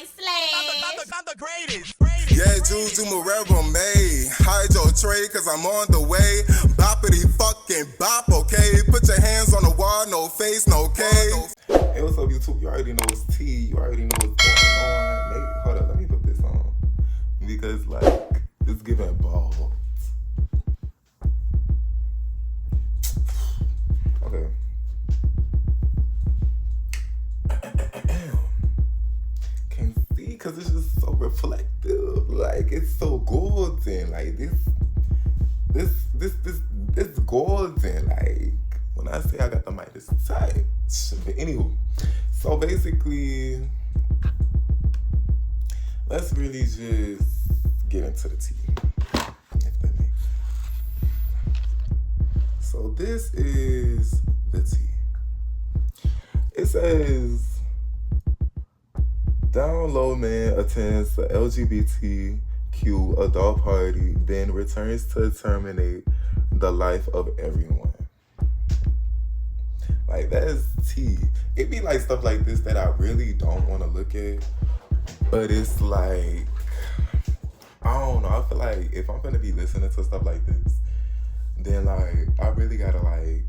I'm the greatest. Yeah, Juju Morero May. Hide your tray, cause I'm on the way. Boppity fucking bop, okay? Put your hands on the wall, no face, no K. Hey, what's up, YouTube? You already know it's T. You already know what's going on. Maybe, hold up, let me put this on. Because, like, it's giving balls. Okay. Can't see because it's just so reflective. Like, it's so golden. Like, this golden. Like, when I say I got the Midas touch. But anywho, so basically, let's really just get into the tea. If that makes sense. So this is the tea. It says, down low man attends the LGBTQ adult party, then returns to terminate the life of everyone. Like, that's tea. It be like stuff like this that I really don't want to look at. But it's like, I don't know. I feel like if I'm going to be listening to stuff like this, then, like, I really got to, like,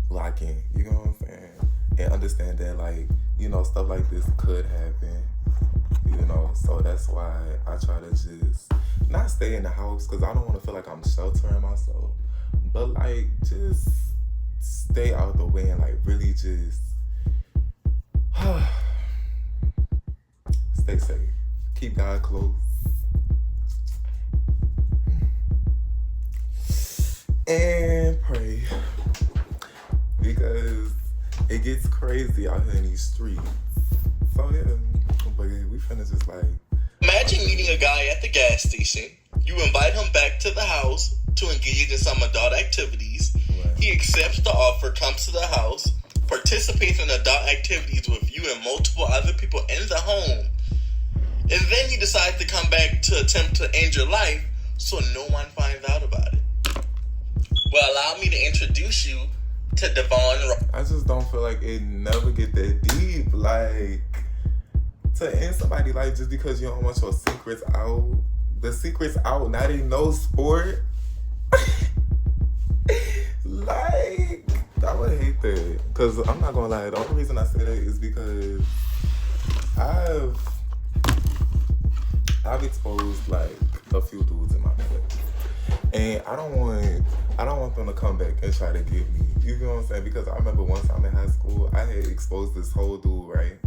lock in. You know what I'm saying? And understand that, like, you know, stuff like this could happen. You know? So that's why I try to just not stay in the house, because I don't want to feel like I'm sheltering myself. But, like, just stay out the way and, like, really just stay safe. Keep God close. And pray. Because it gets crazy out here in these streets. So, yeah. But we finna just, like... Imagine meeting a guy at the gas station. You invite him back to the house to engage in some adult activities. Right. He accepts the offer, comes to the house, participates in adult activities with you and multiple other people in the home. And then he decides to come back to attempt to end your life so no one finds out about it. Well, allow me to introduce you to Devon. I just don't feel like it never get that deep. Like, to end somebody's life just because you don't want your secrets out. The secret's out, not in no sport. Like, I would hate that. Because I'm not going to lie, the only reason I say that is because I've exposed, like, a few dudes in my life. And I don't want them to come back and try to get me. You know what I'm saying? Because I remember one time in high school, I had exposed this whole dude, right?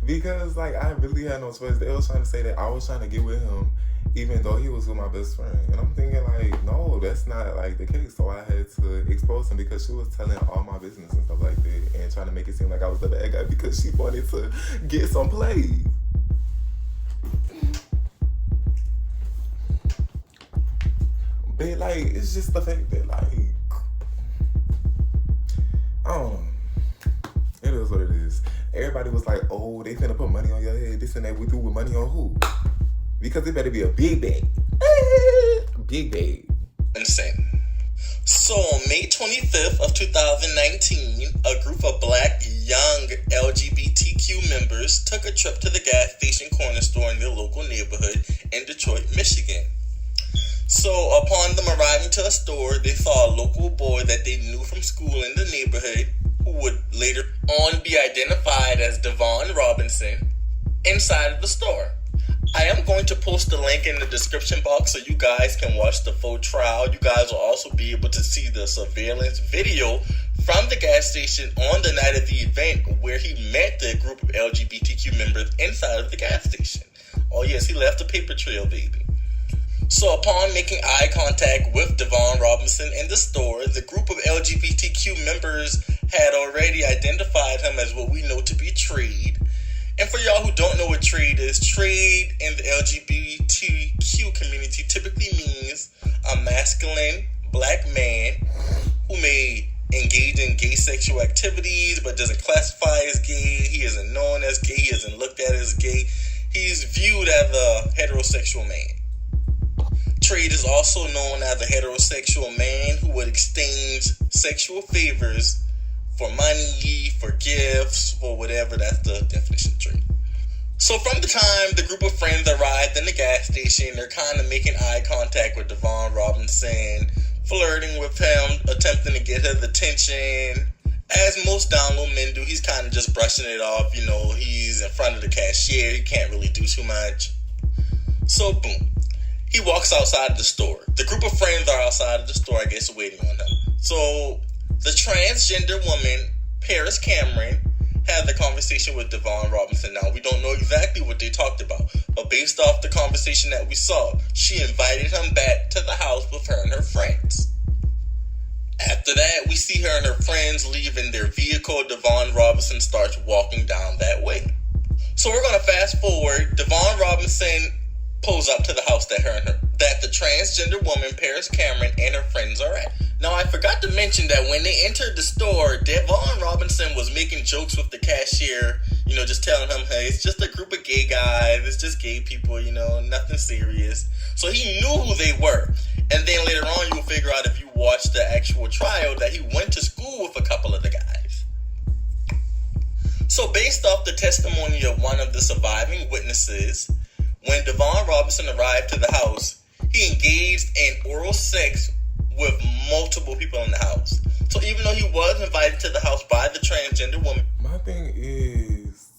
Because, like, I really had no choice. They was trying to say that I was trying to get with him, even though he was with my best friend. And I'm thinking, like, no, that's not, like, the case. So I had to expose him because she was telling all my business and stuff like that and trying to make it seem like I was the bad guy because she wanted to get some play. But, like, it's just the fact that, like, I don't know. It is what it is. Everybody was like, oh, they finna put money on your head, this and that. We do with money on who? Because it better be a big bag. Big bag. Insane. So on May 25th of 2019, a group of black young LGBTQ members took a trip to the gas station corner store in their local neighborhood in Detroit, Michigan. So upon them arriving to the store, they saw a local boy that they knew from school in the neighborhood, who would later on be identified as Devon Robinson, inside of the store. I am going to post the link in the description box so you guys can watch the full trial. You guys will also be able to see the surveillance video from the gas station on the night of the event where he met the group of LGBTQ members inside of the gas station. Oh yes, he left a paper trail, baby. So upon making eye contact with Devon Robinson in the store, the group of LGBTQ members had already identified him as what we know to be trade. And for y'all who don't know what trade is, trade in the LGBTQ community typically means a masculine black man who may engage in gay sexual activities but doesn't classify as gay. He isn't known as gay. He isn't looked at as gay. He's viewed as a heterosexual man. Trade is also known as a heterosexual man who would exchange sexual favors for money, for gifts, for whatever. That's the definition of trade. So from the time the group of friends arrived in the gas station, they're kind of making eye contact with Devon Robinson, flirting with him, attempting to get his attention. As most down low men do, he's kind of just brushing it off. He's in front of the cashier. He can't really do too much. So boom. He walks outside of the store. The group of friends are outside of the store, I guess, waiting on him. So the transgender woman, Paris Cameron, had the conversation with Devon Robinson. Now, we don't know exactly what they talked about, but based off the conversation that we saw, she invited him back to the house with her and her friends. After that, we see her and her friends leaving their vehicle. Devon Robinson starts walking down that way. So we're going to fast forward. Devon Robinson pulls up to the house that the transgender woman, Paris Cameron, and her friends are at. Now, I forgot to mention that when they entered the store, Devon Robinson was making jokes with the cashier, just telling him, hey, it's just a group of gay guys, it's just gay people, nothing serious. So he knew who they were. And then later on, you'll figure out if you watch the actual trial that he went to school with a couple of the guys. So based off the testimony of one of the surviving witnesses, when Devon Robinson arrived to the house, he engaged in oral sex with multiple people in the house. So even though he was invited to the house by the transgender woman, my thing is,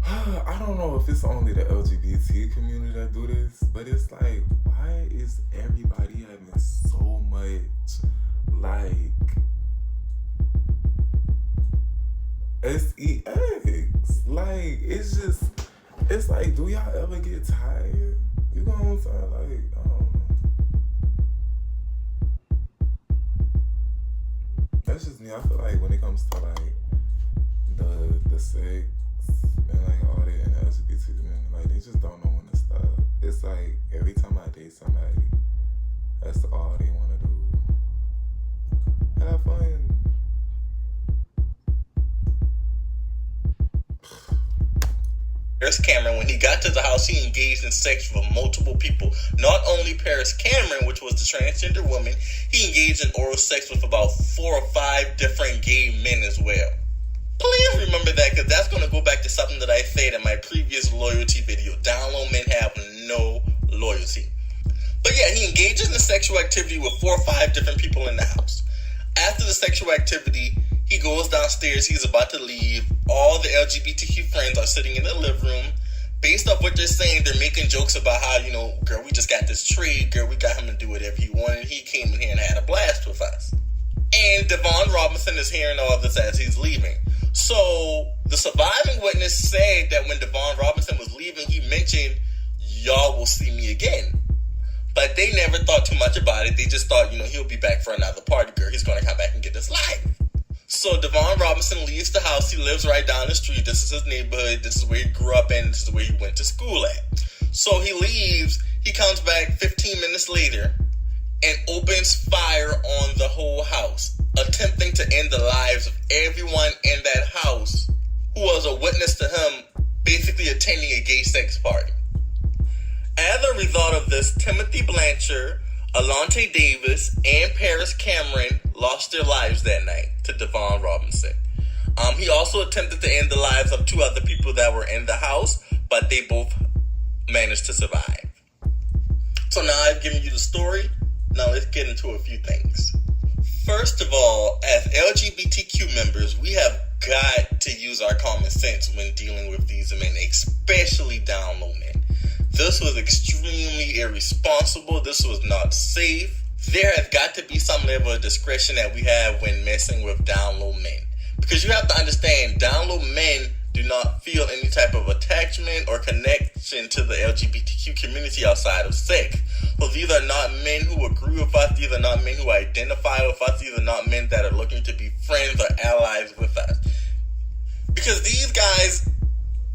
I don't know if it's only the LGBT community that do this, but it's like, why is everybody having so much, sex? It's like, do y'all ever get tired? You know what I'm saying? I don't know. That's just me. I feel like when it comes to the sex and all that in the LGBT community, they just don't know when to stop. It's like every time I date somebody, that's all they want to do. Have fun. Paris Cameron, when he got to the house, he engaged in sex with multiple people. Not only Paris Cameron, which was the transgender woman, he engaged in oral sex with about 4 or 5 different gay men as well. Please remember that, because that's going to go back to something that I said in my previous loyalty video. Down low men have no loyalty. But yeah, he engages in sexual activity with 4 or 5 different people in the house. After the sexual activity, he goes downstairs. He's about to leave. All the LGBTQ friends are sitting in the living room. Based off what they're saying, they're making jokes about how, girl, we just got this trade. Girl, we got him to do whatever he wanted. He came in here and had a blast with us. And Devon Robinson is hearing all this as he's leaving. So the surviving witness said that when Devon Robinson was leaving, he mentioned, y'all will see me again. But they never thought too much about it. They just thought, he'll be back for another party, girl. He's going to come back and get us live. So Devon Robinson leaves the house. He lives right down the street. This is his neighborhood. This is where he grew up in. This is where he went to school at. So he leaves. He comes back 15 minutes later and opens fire on the whole house, attempting to end the lives of everyone in that house who was a witness to him basically attending a gay sex party. As a result of this, Timothy Blanchard, Alante Davis, and Paris Cameron lost their lives that night to Devon Robinson. He also attempted to end the lives of 2 other people that were in the house, but they both managed to survive. So now I've given you the story. Now let's get into a few things. First of all, as LGBTQ members, we have got to use our common sense when dealing with these men, especially down low men. This was extremely irresponsible. This was not safe. There has got to be some level of discretion that we have when messing with down low men. Because you have to understand, down low men do not feel any type of attachment or connection to the LGBTQ community outside of sex. So these are not men who agree with us. These are not men who identify with us. These are not men that are looking to be friends or allies with us. Because these guys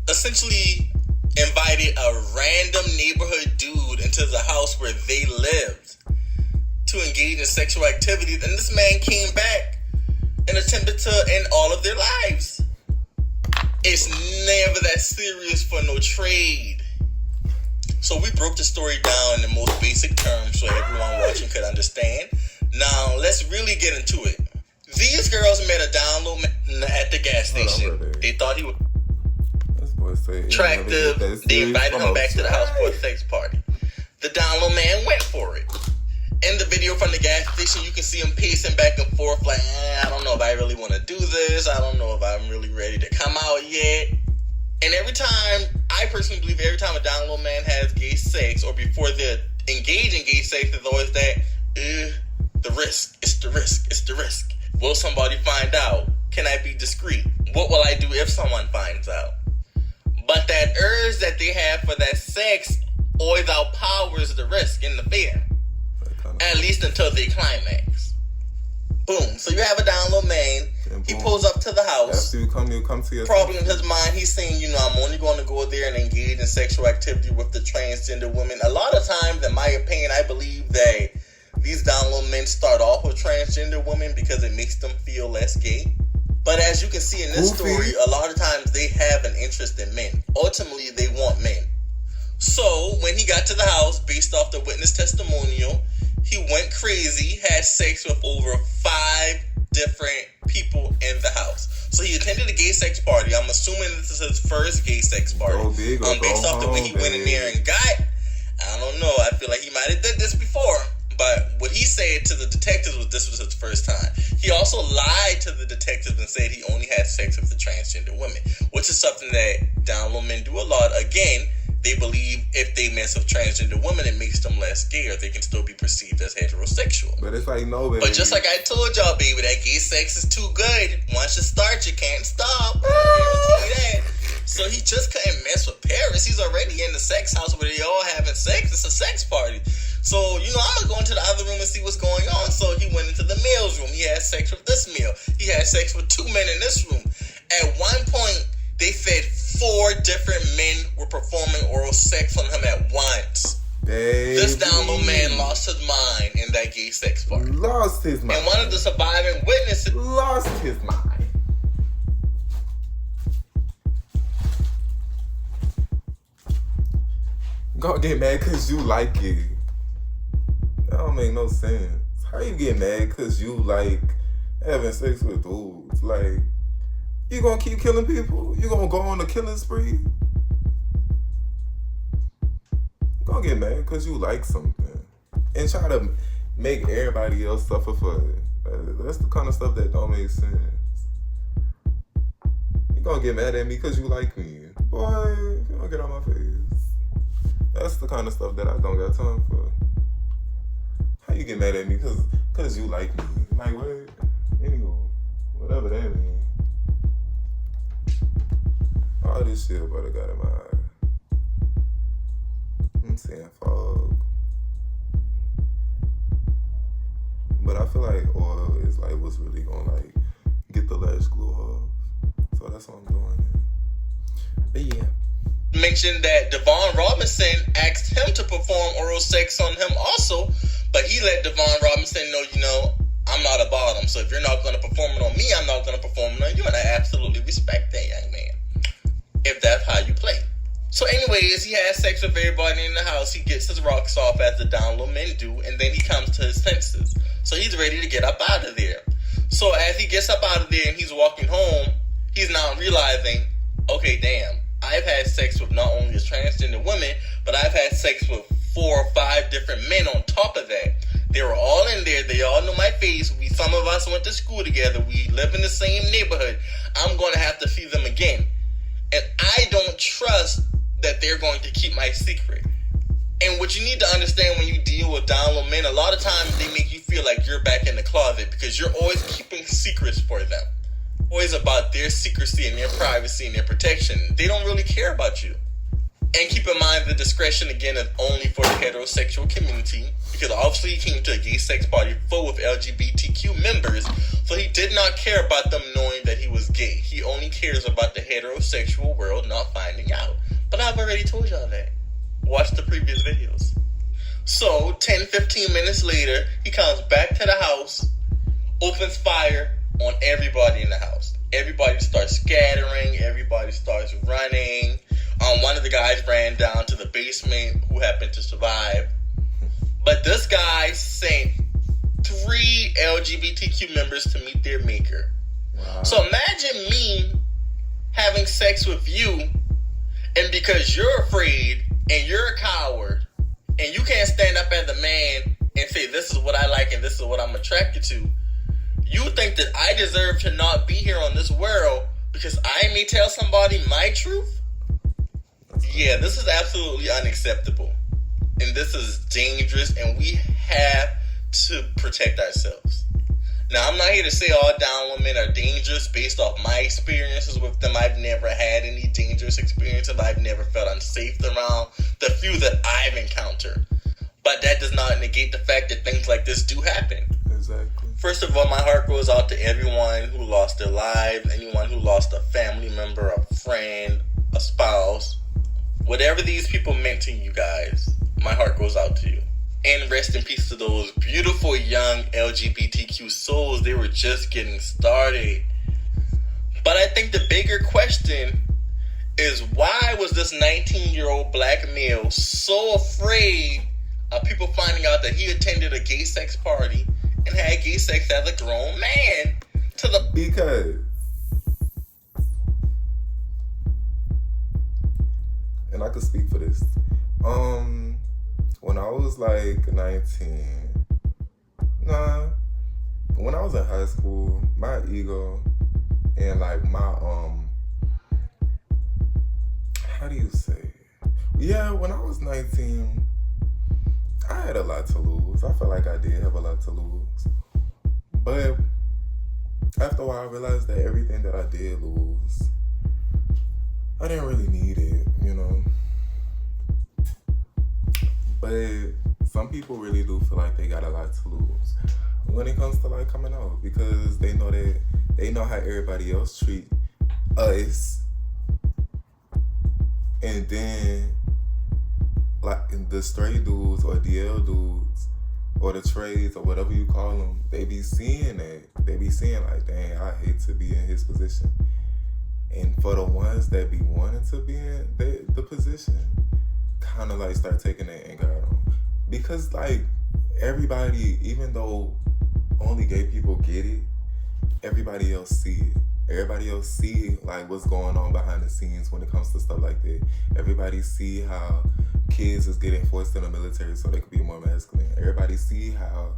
essentially invited a random neighborhood dude into the house where they lived to engage in sexual activities, and this man came back and attempted to end all of their lives. It's never that serious for no trade. So we broke the story down in the most basic terms so everyone watching could understand. Now let's really get into it. These girls met a down low man At the gas station. They thought he was attractive. They invited him back to the house for a sex party. The down low man went for it. In the video from the gas station, you can see him pacing back and forth like, I don't know if I really want to do this. I don't know if I'm really ready to come out yet. And I personally believe every time a down low man has gay sex, or before they engage in gay sex, there's always that, the risk. It's the risk. It's the risk. Will somebody find out? Can I be discreet? What will I do if someone finds out? But that urge that they have for that sex always outpowers the risk and the fear. At least until they climax. Boom. So you have a down low man. He pulls up to the house. After you come to your probably in his mind, he's saying, I'm only going to go there and engage in sexual activity with the transgender women. A lot of times, in my opinion, I believe that these down low men start off with transgender women because it makes them feel less gay. But as you can see in this story, a lot of times they have an interest in men. Ultimately, they want men. So when he got to the house, based off the witness testimonial, he went crazy, had sex with over 5 different people in the house. So he attended a gay sex party. I'm assuming this is his first gay sex party. Based off the way he went in there and got, I don't know, I feel like he might have did this before. But what he said to the detectives was this was his first time. He also lied to the detectives and said he only had sex with the transgender women, which is something that down low men do a lot. Again, they believe if they mess with transgender women, it makes them less gay, or they can still be perceived as heterosexual. But it's like, no, baby. But just like I told y'all, baby, that gay sex is too good. Once you start, you can't stop. I guarantee you that. So he just couldn't mess with Paris. He's already in the sex house where they all having sex. It's a sex party. So, I'm going to go into the other room and see what's going on. So he went into the male's room. He had sex with this male. He had sex with 2 men in this room. At one point, they said 4 different men were performing oral sex on him at once. Baby. This down low man lost his mind in that gay sex party. Lost his mind. And one of the surviving witnesses lost his mind. Gonna get mad because you like it. That don't make no sense. How you get mad because you like having sex with dudes? Like, you gonna keep killing people? You gonna go on a killing spree? You gonna get mad because you like something and try to make everybody else suffer for it. That's the kind of stuff that don't make sense. You gonna get mad at me because you like me? Boy, you don't get on my face. That's the kind of stuff that I don't got time for. How you get mad at me because you like me? Like, what? Anywho, whatever that means. All this shit about got in my eye. I'm saying fog. But I feel like oil is like what's really gonna like get the lash glue off. So that's what I'm doing. But yeah. Mentioned that Devon Robinson asked him to perform oral sex on him also, but he let Devon Robinson know, I'm not a bottom, so if you're not going to perform it on me, I'm not going to perform it on you, and I absolutely respect that, young man, if that's how you play. So anyways, he has sex with everybody in the house. He gets his rocks off as the down low men do, and then he comes to his senses. So he's ready to get up out of there. So as he gets up out of there and he's walking home, he's now realizing, okay, damn, I've had sex with not only a transgender woman, but I've had sex with 4 or 5 different men on top of that. They were all in there. They all knew my face. Some of us went to school together. We live in the same neighborhood. I'm going to have to see them again. And I don't trust that they're going to keep my secret. And what you need to understand when you deal with down low men, a lot of times they make you feel like you're back in the closet because you're always keeping secrets for them. Always about their secrecy and their privacy and their protection. They don't really care about you. And keep in mind the discretion again is only for the heterosexual community, because obviously he came to a gay sex party full of LGBTQ members, so he did not care about them knowing that he was gay. He only cares about the heterosexual world not finding out. But I've already told y'all that. Watch the previous videos. So 10-15 minutes later, he comes back to the house, opens fire on everybody in the house. Everybody starts scattering. Everybody starts running. One of the guys ran down to the basement, who happened to survive. But this guy sent 3 LGBTQ members to meet their maker. Wow. So imagine me having sex with you, and because you're afraid and you're a coward, and you can't stand up as a man and say, this is what I like and this is what I'm attracted to, you think that I deserve to not be here on this world because I may tell somebody my truth? Yeah, this is absolutely unacceptable. And this is dangerous, and we have to protect ourselves. Now, I'm not here to say all down women are dangerous based off my experiences with them. I've never had any dangerous experiences. I've never felt unsafe around the few that I've encountered. But that does not negate the fact that things like this do happen. Exactly. First of all, my heart goes out to everyone who lost their lives, anyone who lost a family member, a friend, a spouse. Whatever these people meant to you guys, my heart goes out to you. And rest in peace to those beautiful young LGBTQ souls. They were just getting started. But I think the bigger question is, why was this 19-year-old black male so afraid of people finding out that he attended a gay sex party and had gay sex as a grown man? Because, and I could speak for this. When I was like 19, when I was in high school, my ego and like my, how do you say it? Yeah, when I was 19, I had a lot to lose. I felt like I did have a lot to lose. But after a while, I realized that everything that I did lose, I didn't really need it, you know? But some people really do feel like they got a lot to lose when it comes to like coming out, because they know how everybody else treat us, and then like the stray dudes or DL dudes or the trades or whatever you call them, they be seeing that. They be seeing like, dang, I hate to be in his position. And for the ones that be wanting to be in the position, kind of like start taking that anger out on. Because like everybody, even though only gay people get it, everybody else see it. Everybody else see like what's going on behind the scenes when it comes to stuff like that. Everybody see how kids is getting forced in the military so they could be more masculine. Everybody see how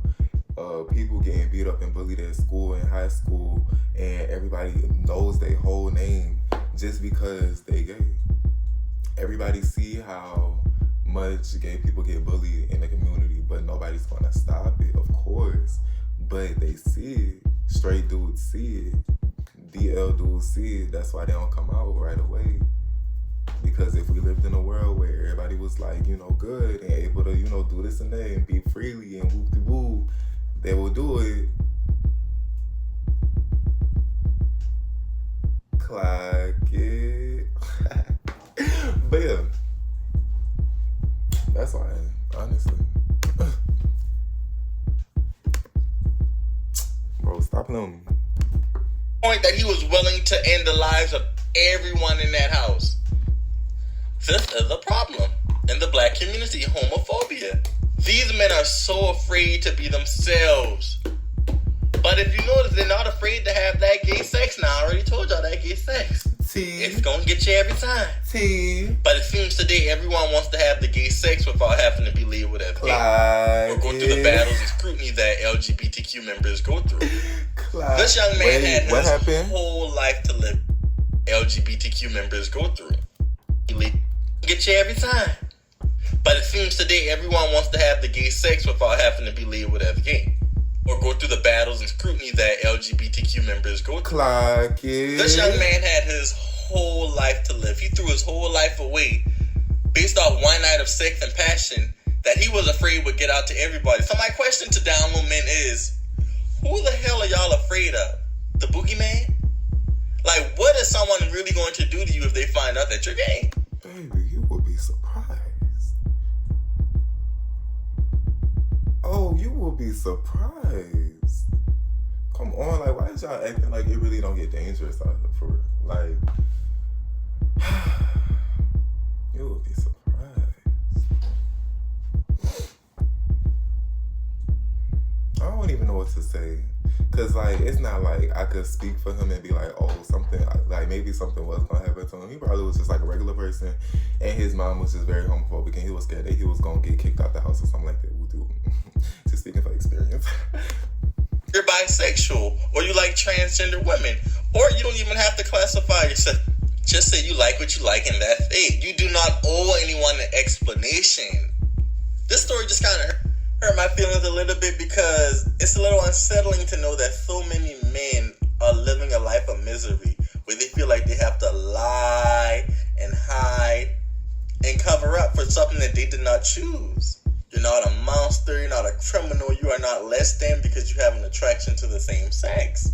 people getting beat up and bullied at school and high school, and everybody knows their whole name just because they gay. Everybody see how much gay people get bullied in the community, but nobody's gonna stop it, of course. But they see it. Straight dudes see it. DL dudes see it. That's why they don't come out right away. Because if we lived in a world where everybody was like, you know, good and able to, you know, do this and that and be freely and whoop-de-woo, they will do it. Clock it. But yeah, that's why, honestly. Bro, stop playing. Point that he was willing to end the lives of everyone in that house. This is a problem in the black community, homophobia. These men are so afraid to be themselves. But if you notice, they're not afraid to have that gay sex now. I already told y'all that gay sex. It's gonna get you every time. But it seems today everyone wants to have the gay sex without having to be labeled as gay. Or go through the battles and scrutiny that LGBTQ members go through. This young man had his whole life to live. LGBTQ members go through. He get you every time. But it seems today everyone wants to have the gay sex without having to be labeled as gay. Or go through the battles and scrutiny that LGBTQ members go through. This young man had his whole life to live. He threw his whole life away based off one night of sex and passion that he was afraid would get out to everybody. So my question to down low men is, who the hell are y'all afraid of? The boogeyman? Like, what is someone really going to do to you if they find out that you're gay? Baby, you will be surprised. Oh, you will be surprised. Come on, like, why is y'all acting like it really don't get dangerous out here for real? Like, you will be surprised. I don't even know what to say. Cause like it's not like I could speak for him and be like, oh, something like maybe something was gonna happen to him. He probably was just like a regular person, and his mom was just very homophobic, and he was scared that he was gonna get kicked out the house or something like that. We'll do. Just speaking for experience. You're bisexual, or you like transgender women, or you don't even have to classify yourself. Just say you like what you like, and that's it. You do not owe anyone an explanation. This story just kind of hurt my feelings a little bit because it's a little unsettling to know that so many men are living a life of misery where they feel like they have to lie and hide and cover up for something that they did not choose. You're not a monster, you're not a criminal, you are not less than because you have an attraction to the same sex.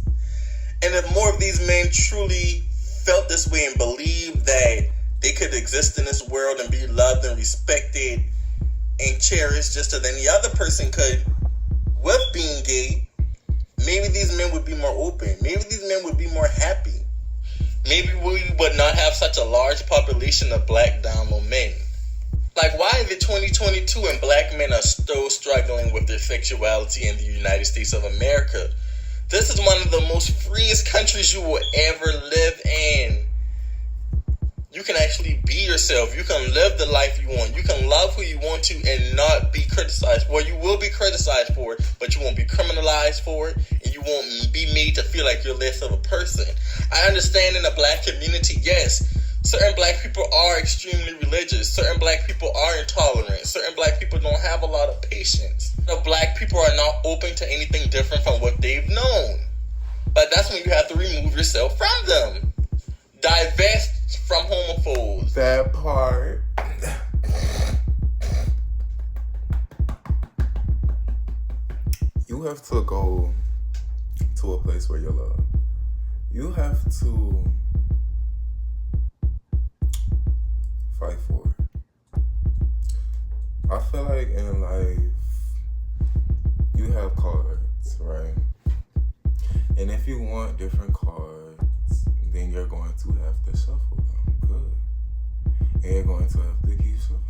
And if more of these men truly felt this way and believed that they could exist in this world and be loved and respected and cherished just as any other person could with being gay, maybe these men would be more open. Maybe these men would be more happy. Maybe we would not have such a large population of black down low men. Like, why is it 2022 and black men are still struggling with their sexuality in the United States of America? This is one of the most freest countries you will ever live in. You can actually be yourself. You can live the life you want. You can love who you want to and not be criticized. Well, you will be criticized for it, but you won't be criminalized for it, and you won't be made to feel like you're less of a person. I understand in the black community, yes, certain black people are extremely religious. Certain black people are intolerant. Certain black people don't have a lot of patience. The black people are not open to anything different from what they've known. But that's when you have to remove yourself from them. Divest from homophobes. That part. You have to go to a place where you're loved. You have to fight for it. I feel like in life, you have cards, right? And if you want different cards, then you're going to have to shuffle them. Good. And you're going to have to keep shuffling.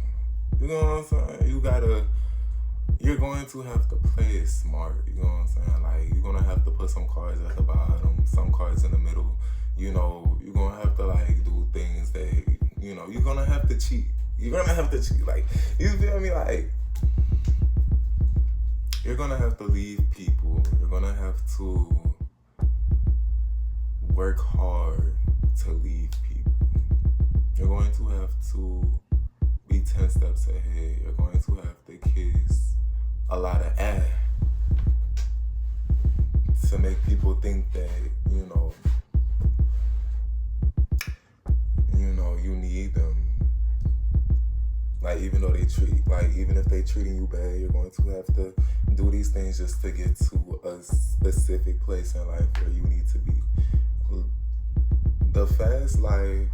You know what I'm saying? You're going to have to play it smart. You know what I'm saying? Like, you're going to have to put some cards at the bottom, some cards in the middle. You know, you're going to have to, like, do things that, you know, you're going to have to cheat. You're going to have to cheat. Like, you feel me? Like, you're going to have to leave people. You're going to have to work hard to leave people. You're going to have to be 10 steps ahead. You're going to have to kiss a lot of ass to make people think that, you know, you need them. Like, even though even if they treating you bad, you're going to have to do these things just to get to a specific place in life where you need to be. The fast life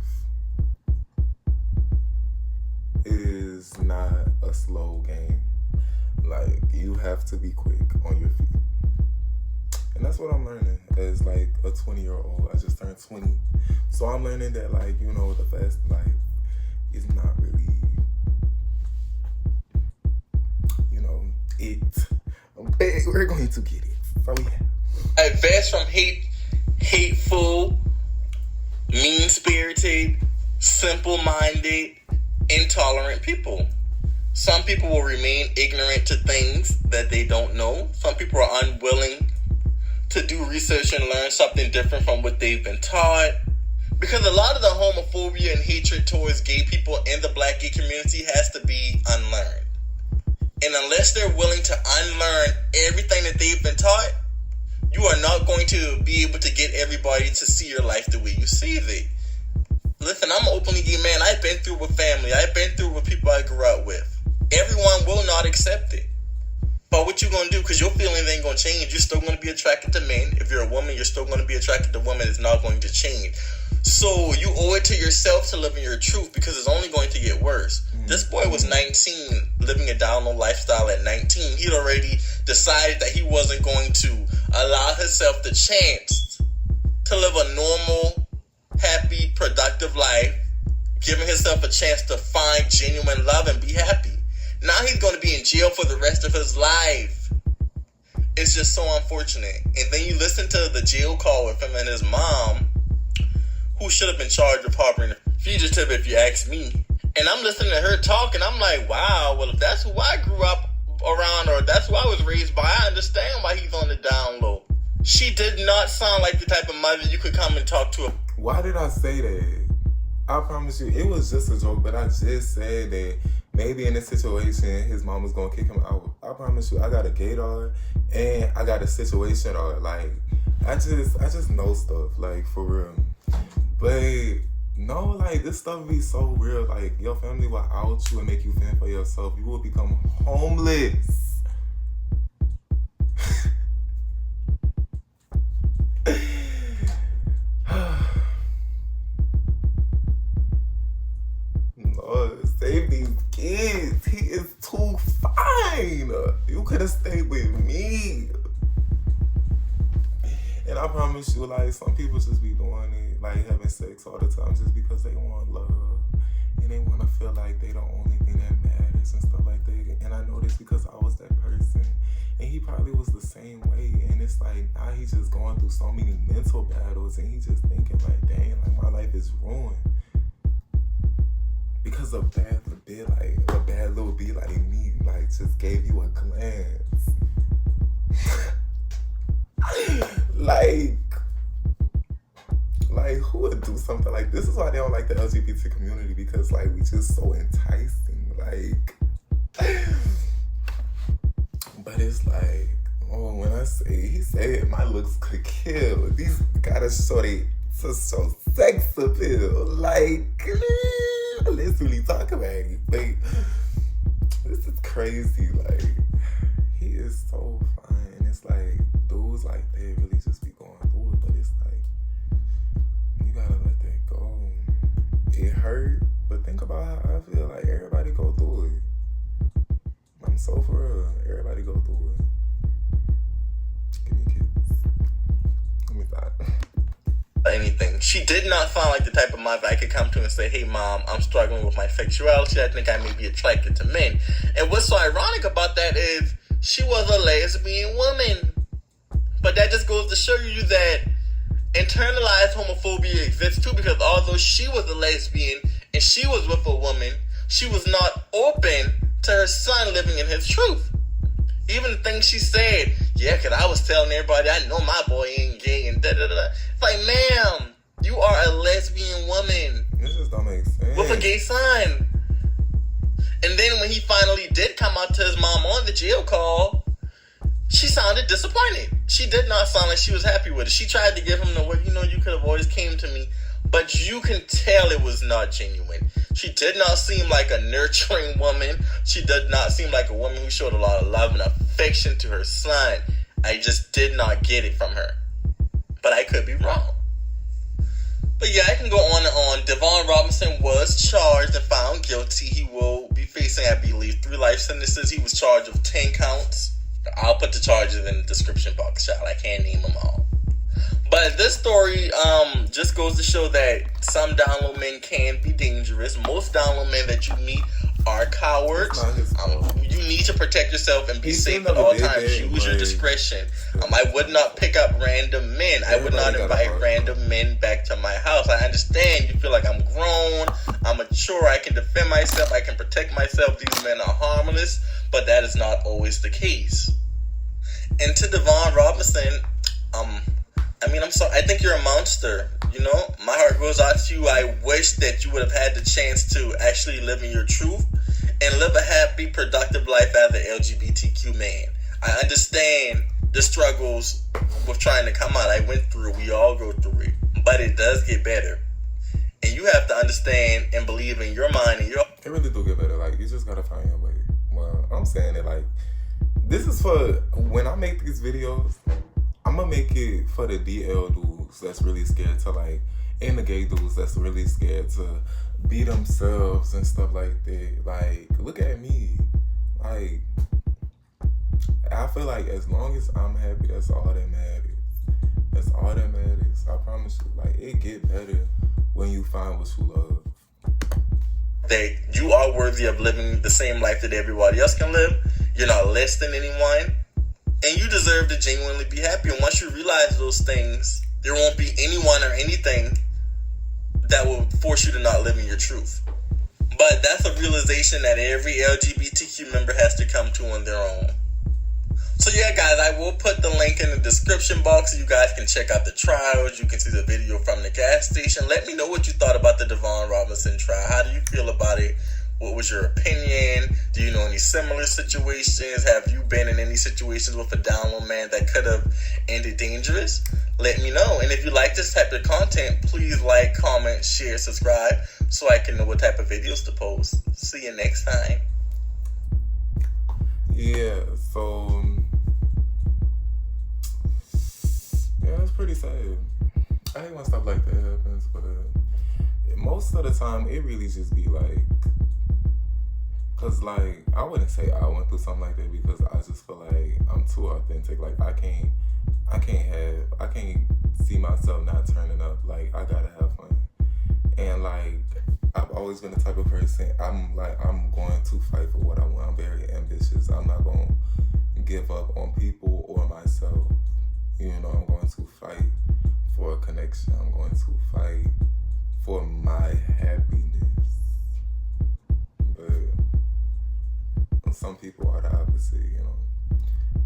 is not a slow game. Like, you have to be quick on your feet. And that's what I'm learning as, like, a 20-year-old. I just turned 20. So I'm learning that, like, you know, the fast life is not really, you know, it. But we're going to get it. So, yeah. Advance from hateful, mean-spirited, simple-minded, intolerant people. Some people will remain ignorant to things that they don't know. Some people are unwilling to do research and learn something different from what they've been taught. Because a lot of the homophobia and hatred towards gay people in the black gay community has to be unlearned. And unless they're willing to unlearn everything that they've been taught, you are not going to be able to get everybody to see your life the way you see it. Listen, I'm an openly gay man. I've been through with family. I've been through with people I grew up with. Everyone will not accept it. But what you going to do? Because your feelings ain't going to change. You're still going to be attracted to men. If you're a woman, you're still going to be attracted to women. It's not going to change. So you owe it to yourself to live in your truth because it's only going to get worse. This boy was 19, living a down low lifestyle at 19. He'd already decided that he wasn't going to allow himself the chance to live a normal, happy, productive life, giving himself a chance to find genuine love and be happy. Now he's going to be in jail for the rest of his life. It's just so unfortunate. And then you listen to the jail call with him and his mom, who should have been charged with harboring a fugitive, if you ask me. And I'm listening to her talk, and I'm like, wow, well, if that's who I grew up around, or that's who I was raised by, I understand why he's on the down low. She did not sound like the type of mother you could come and talk to. Why did I say that? I promise you, it was just a joke, but I just said that maybe in this situation, his mom was gonna kick him out. I promise you, I got a gaydar and I got a situation or like, I just know stuff, like, for real. But no, like, this stuff be so real. Like, your family will out you and make you fend for yourself. You will become homeless. Lord, save these kids. He is too fine. You could have stayed with me. And I promise you, like, some people just be doing it, like having sex all the time just because they want love. And they want to feel like they the only thing that matters and stuff like that. And I know this because I was that person. And he probably was the same way. And it's like, now he's just going through so many mental battles. And he's just thinking like, dang, like, my life is ruined. Because a bad little bit like me, like, just gave you a glance. like, who would do something like this? Is why they don't like the LGBT community, because, like, we just so enticing, like. But it's like, oh, when I say, he said my looks could kill. These gotta show sex appeal. Like, let's really talk about it. Like, this is crazy. Like, he is so fine. And it's like, dudes like they really just be going through it. But it's like, you gotta let that go. It hurt, but think about how I feel. Like, everybody go through it. I'm so for real. Everybody go through it. Give me kids. Give me that. Anything. She did not sound like the type of mother I could come to and say, hey mom, I'm struggling with my sexuality. I think I may be attracted to men. And what's so ironic about that is she was a lesbian woman. But that just goes to show you that internalized homophobia exists too, because although she was a lesbian and she was with a woman, she was not open to her son living in his truth. Even the things she said, yeah, because I was telling everybody, I know my boy ain't gay and da-da-da. It's like, ma'am, you are a lesbian woman. This just don't make sense. With a gay son. And then when he finally did come out to his mom on the jail call, she sounded disappointed. She did not sound like she was happy with it. She tried to give him the word, you could have always came to me. But you can tell it was not genuine. She did not seem like a nurturing woman. She did not seem like a woman who showed a lot of love and affection to her son. I just did not get it from her. But I could be wrong. But yeah, I can go on and on. Devon Robinson was charged and found guilty. He will be facing, I believe, 3 life sentences. He was charged with 10 counts. I'll put the charges in the description box, child. I can't name them all. But this story just goes to show that some down low men can be dangerous. Most down low men that you meet are cowards. You need to protect yourself and be safe at all times. Use your discretion. I would not pick up random men. I would not invite random men back to my house. I understand you feel like I'm grown, I'm mature, I can defend myself, I can protect myself. These men are harmless, but that is not always the case. And to Devon Robinson, I'm sorry. I think you're a monster. My heart goes out to you. I wish that you would have had the chance to actually live in your truth and live a happy, productive life as an LGBTQ man. I understand the struggles with trying to come out. I went through. We all go through it, but it does get better. And you have to understand and believe in your mind and your. It really do get better. Like, you just gotta find your way. Well, I'm saying it like, this is for when I make these videos. I'm gonna make it for the DL dudes that's really scared to, like, and the gay dudes that's really scared to be themselves and stuff like that. Like, look at me. Like, I feel like as long as I'm happy, that's all that matters. That's all that matters. I promise you. Like, it get better when you find what you love. That you are worthy of living the same life that everybody else can live. You're not less than anyone. And you deserve to genuinely be happy. And once you realize those things, there won't be anyone or anything that will force you to not live in your truth. But that's a realization that every LGBTQ member has to come to on their own. So yeah, guys, I will put the link in the description box so you guys can check out the trials. You can see the video from the gas station. Let me know what you thought about the Devon Robinson trial. How do you feel about it? What was your opinion? Do you know any similar situations? Have you been in any situations with a down low man that could have ended dangerous? Let me know. And if you like this type of content, please like, comment, share, subscribe so I can know what type of videos to post. See you next time. Yeah, so yeah, it's pretty sad. I hate when stuff like that happens, but most of the time it really just be like, cause like I wouldn't say I went through something like that because I just feel like I'm too authentic. Like I can't see myself not turning up. Like I gotta have fun, and like I've always been the type of person. I'm going to fight for what I want. I'm very ambitious. I'm not gonna give up on people or myself. You know, I'm going to fight for a connection. I'm going to fight for my happiness. But some people are the opposite, you know,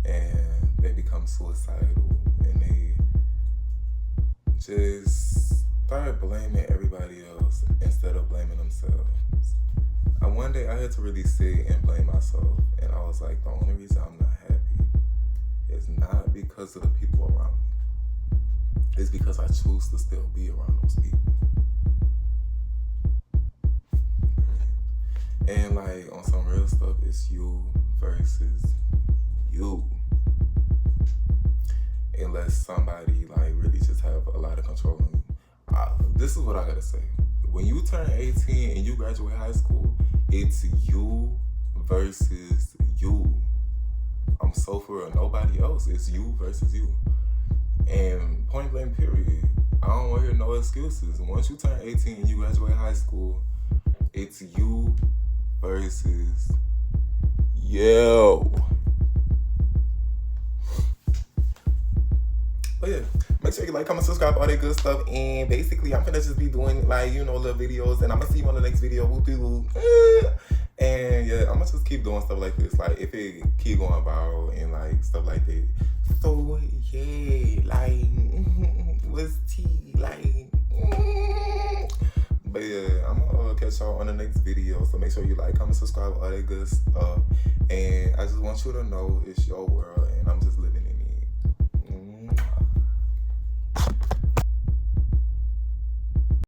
and they become suicidal and they just start blaming everybody else instead of blaming themselves. And one day I had to really sit and blame myself, and I was like, the only reason I'm not happy is not because of the people around me. It's because I choose to still be around those people. And like on some real stuff, it's you versus you. Unless somebody like really just have a lot of control on you. This is what I gotta say. When you turn 18 and you graduate high school, it's you versus you. I'm so for real. Nobody else. It's you versus you. And point blank period. I don't want to hear no excuses. Once you turn 18 and you graduate high school, it's you versus you. But yeah, make sure you like, comment, subscribe, all that good stuff. And basically, I'm gonna just be doing like, you know, little videos. And I'm gonna see you on the next video. Whoop-de-whoop. And yeah, I'm gonna just keep doing stuff like this. Like, if it keep going viral and like stuff like that. So yeah, like, what's tea? Like, but yeah, I'm gonna catch y'all on the next video. So make sure you like, comment, subscribe, all that good stuff. And I just want you to know it's your world, and I'm just